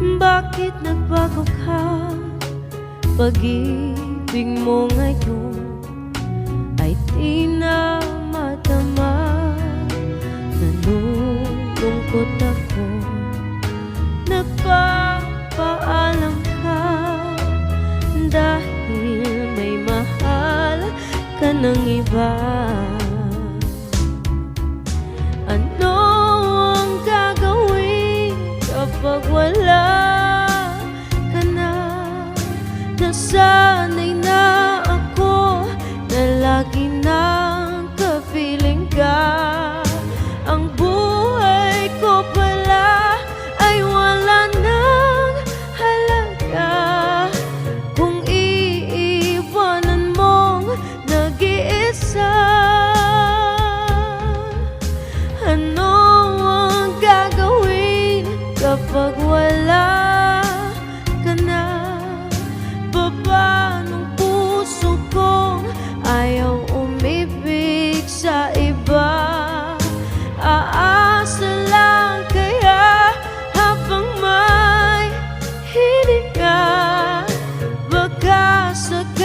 Bakit nagbago ka? Pag-ibig mo ngayon ay di na madama. Nalulungkot ako, nagpapaalam ka dahil may mahal ka ng iba. Ano ang gagawin kapag wala ka na? Nasanay na ako na lagi nang kapiling ka. Ang buhay ko pala ay wala nang halaga kung iiwanan mong nag-iisa. Ano ang gagawin kapag wala ka na? Baba ng puso kong ayaw umibig sa iba. Aasa lang kaya habang may hininga, baka sakali